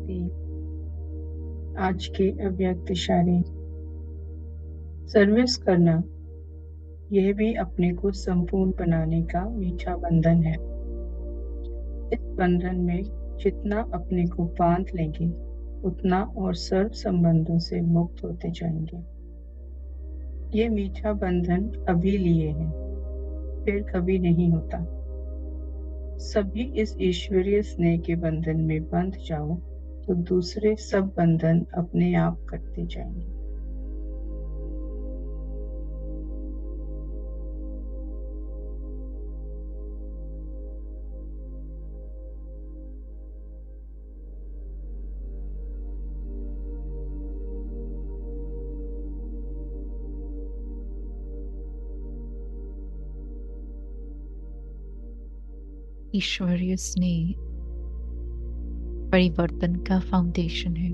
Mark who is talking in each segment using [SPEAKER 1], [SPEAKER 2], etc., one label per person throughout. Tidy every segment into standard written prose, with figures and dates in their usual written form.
[SPEAKER 1] शक्ति आज के अव्यक्त इशारे सर्विस करना, यह भी अपने को संपूर्ण बनाने का मीठा बंधन है। इस बंधन में जितना अपने को बांध लेंगे उतना और सर्व संबंधों से मुक्त होते जाएंगे। ये मीठा बंधन अभी लिए हैं, फिर कभी नहीं होता। सभी इस ईश्वरीय स्नेह के बंधन में बंध जाओ तो दूसरे सब बंधन अपने आप कटते जाएंगे।
[SPEAKER 2] ईश्वरीय स्नेह परिवर्तन का फाउंडेशन है।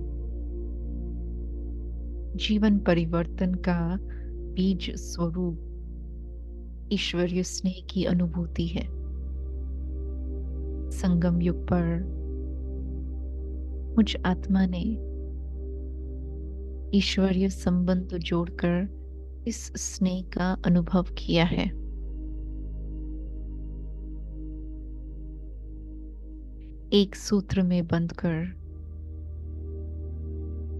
[SPEAKER 2] जीवन परिवर्तन का बीज स्वरूप ईश्वरीय स्नेह की अनुभूति है। संगम युग पर मुझ आत्मा ने ईश्वरीय संबंध जोड़कर इस स्नेह का अनुभव किया है। एक सूत्र में बंधकर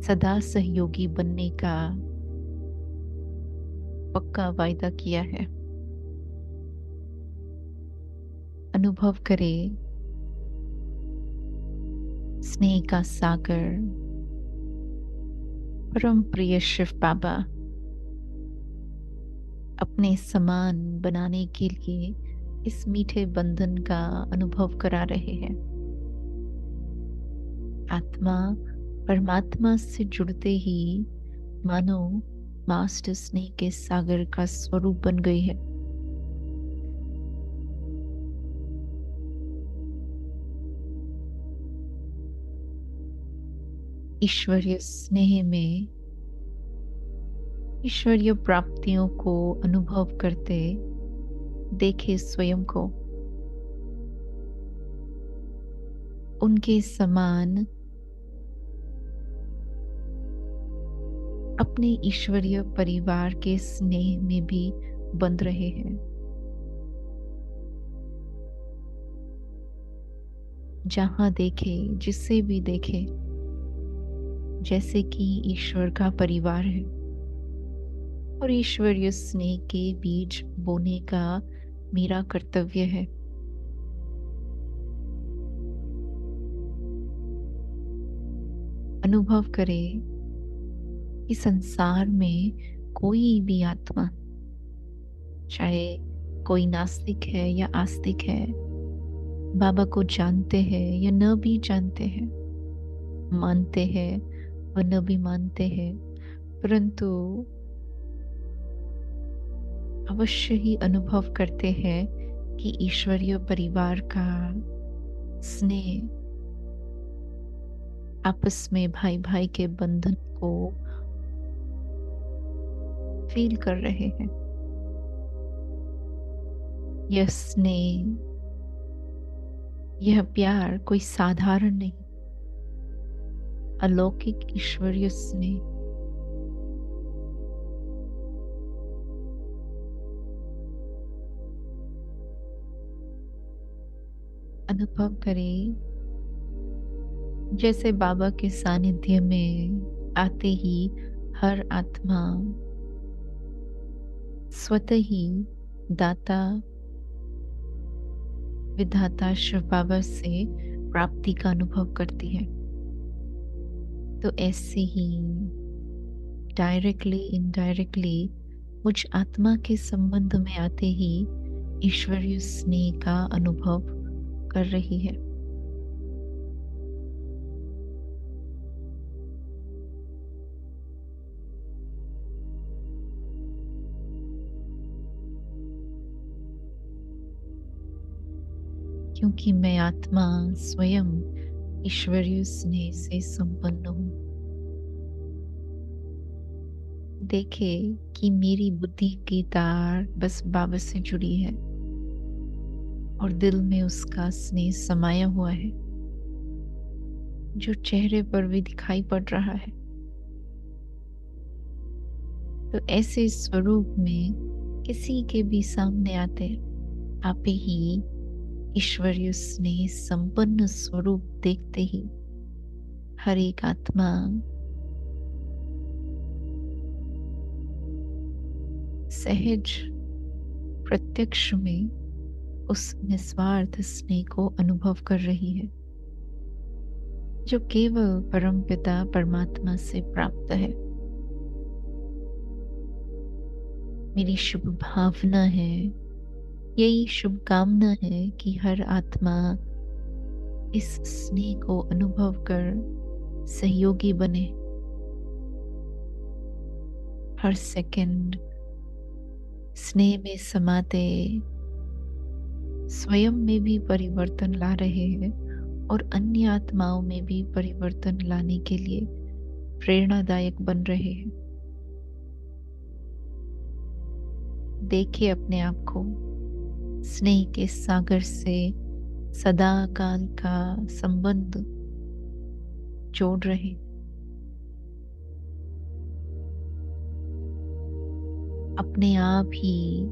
[SPEAKER 2] सदा सहयोगी बनने का पक्का वायदा किया है। अनुभव करें स्नेह का सागर परम प्रिय शिव बाबा अपने समान बनाने के लिए इस मीठे बंधन का अनुभव करा रहे हैं। आत्मा परमात्मा से जुड़ते ही मानो मास्टर स्नेह के सागर का स्वरूप बन गई है। ईश्वरीय स्नेह में ईश्वरीय प्राप्तियों को अनुभव करते देखे स्वयं को उनके समान अपने ईश्वरीय परिवार के स्नेह में भी बंध रहे हैं। जहां देखे जिससे भी देखे जैसे कि ईश्वर का परिवार है और ईश्वरीय स्नेह के बीज बोने का मेरा कर्तव्य है। अनुभव करें कि संसार में कोई भी आत्मा, चाहे कोई नास्तिक है या आस्तिक है, बाबा को जानते हैं या न भी जानते हैं, मानते हैं व न भी मानते हैं, परंतु अवश्य ही अनुभव करते हैं कि ईश्वरीय परिवार का स्नेह आपस में भाई भाई के बंधन को फील कर रहे हैं। यह स्नेह, यह प्यार कोई साधारण नहीं, अलौकिक ईश्वरीय स्नेह। अनुभव करें जैसे बाबा के सानिध्य में आते ही हर आत्मा स्वतः ही दाता विधाता शिव बाबा से प्राप्ति का अनुभव करती है। तो ऐसे ही डायरेक्टली इनडायरेक्टली मुझ आत्मा के संबंध में आते ही ईश्वरीय स्नेह का अनुभव कर रही है। क्योंकि मैं आत्मा स्वयं ईश्वरीय स्नेह से संपन्न हूं। देखे कि मेरी बुद्धि की तार बस बाबा से जुड़ी है और दिल में उसका स्नेह समाया हुआ है। जो चेहरे पर भी दिखाई पड़ रहा है। तो ऐसे स्वरूप में किसी के भी सामने आते आप ही ईश्वरीय स्नेह संपन्न स्वरूप देखते ही हर एक आत्मा सहज प्रत्यक्ष में उस निस्वार्थ स्नेह को अनुभव कर रही है, जो केवल परमपिता परमात्मा से प्राप्त है। मेरी शुभ भावना है, यही शुभकामना है कि हर आत्मा इस स्नेह को अनुभव कर सहयोगी बने। हर सेकंड स्नेह में समाते स्वयं में भी परिवर्तन ला रहे हैं और अन्य आत्माओं में भी परिवर्तन लाने के लिए प्रेरणादायक बन रहे हैं। देखिए अपने आप को स्नेह के सागर से सदा काल का संबंध जोड़ रहे। अपने आप ही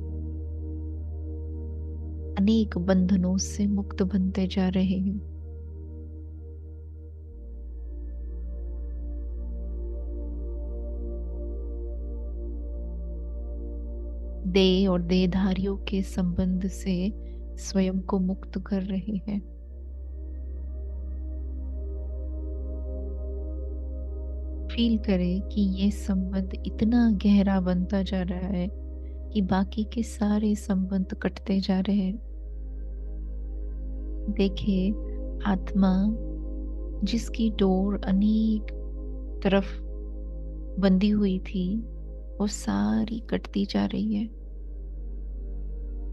[SPEAKER 2] अनेक बंधनों से मुक्त बनते जा रहे हैं। देह और देहधारियों के संबंध से स्वयं को मुक्त कर रहे हैं। फील करें कि ये संबंध इतना गहरा बनता जा रहा है कि बाकी के सारे संबंध कटते जा रहे हैं। देखिए आत्मा जिसकी डोर अनेक तरफ बंधी हुई थी वो सारी कटती जा रही है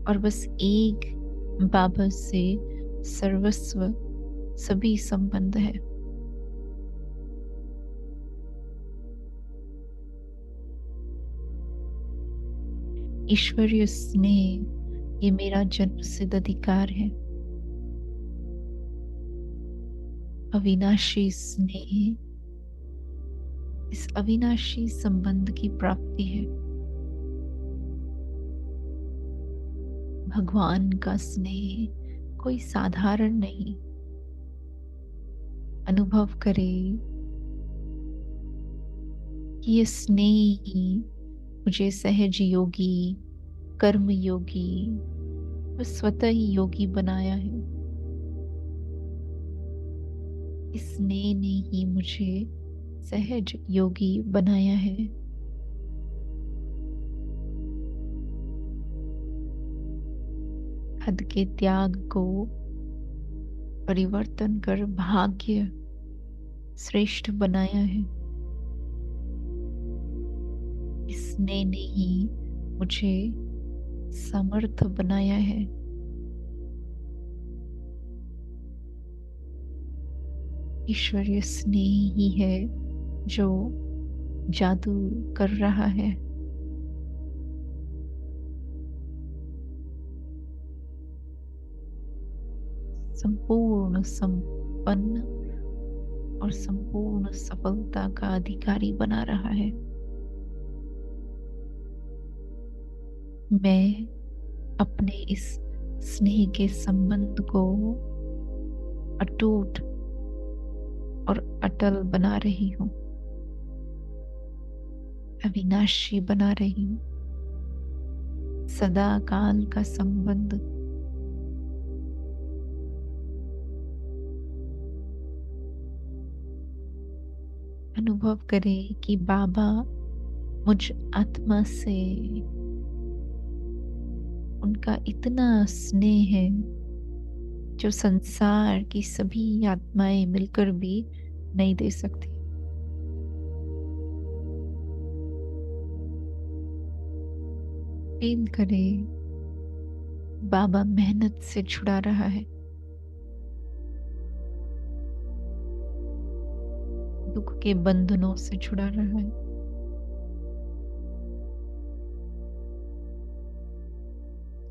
[SPEAKER 2] और बस एक बाबा से सर्वस्व सभी संबंध है। ईश्वरीय स्नेह ये मेरा जन्म सिद्ध अधिकार है। अविनाशी स्नेह इस अविनाशी संबंध की प्राप्ति है। भगवान का स्नेह कोई साधारण नहीं। अनुभव करें कि ये स्नेह ही मुझे सहज योगी, कर्म योगी और स्वतः ही योगी बनाया है। इस स्नेह ने ही मुझे सहज योगी बनाया है। हद के त्याग को परिवर्तन कर भाग्य श्रेष्ठ बनाया है। इस स्नेह ने ही मुझे समर्थ बनाया है। ईश्वरीय स्नेह ही है जो जादू कर रहा है। संपूर्ण संपन्न और संपूर्ण सफलता का अधिकारी बना रहा है। मैं अपने इस स्नेह के संबंध को अटूट और अटल बना रही हूं, अविनाशी बना रही हूं। सदा काल का संबंध अनुभव करें कि बाबा मुझ आत्मा से उनका इतना स्नेह है जो संसार की सभी आत्माएं मिलकर भी नहीं दे सकती। फील करें बाबा मेहनत से छुड़ा रहा है, दुख के बंधनों से छुड़ा रहा है।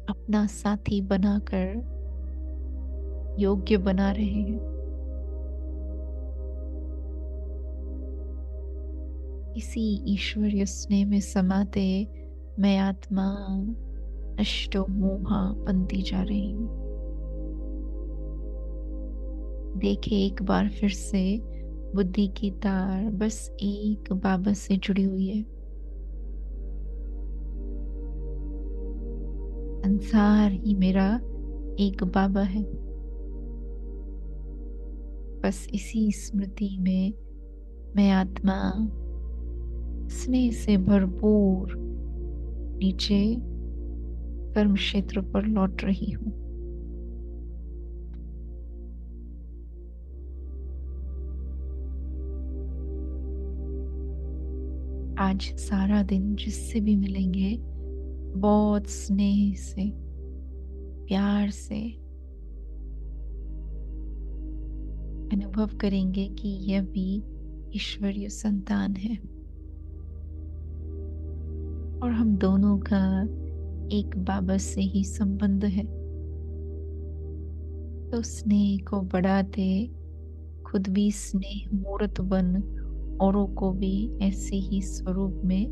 [SPEAKER 2] अपना साथी बनाकर योग्य बना रहे हैं। इसी ईश्वरीय स्नेह में समाते मैं आत्मा नष्टो मोहा बनती जा रही हूँ। देखे एक बार फिर से बुद्धि की तार बस एक बाबा से जुड़ी हुई है। संसार ही मेरा एक बाबा है। बस इसी स्मृति में मैं आत्मा स्नेह से भरपूर नीचे कर्म क्षेत्र पर लौट रही हूँ। आज सारा दिन जिससे भी मिलेंगे बहुत स्नेह से, प्यार से अनुभव करेंगे कि यह भी ईश्वरीय संतान है और हम दोनों का एक बाबा से ही संबंध है। तो स्नेह को बढ़ाते खुद भी स्नेह मूर्त बन औरों को भी ऐसे ही स्वरूप में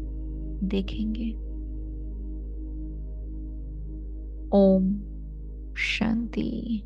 [SPEAKER 2] देखेंगे। ओम शांति।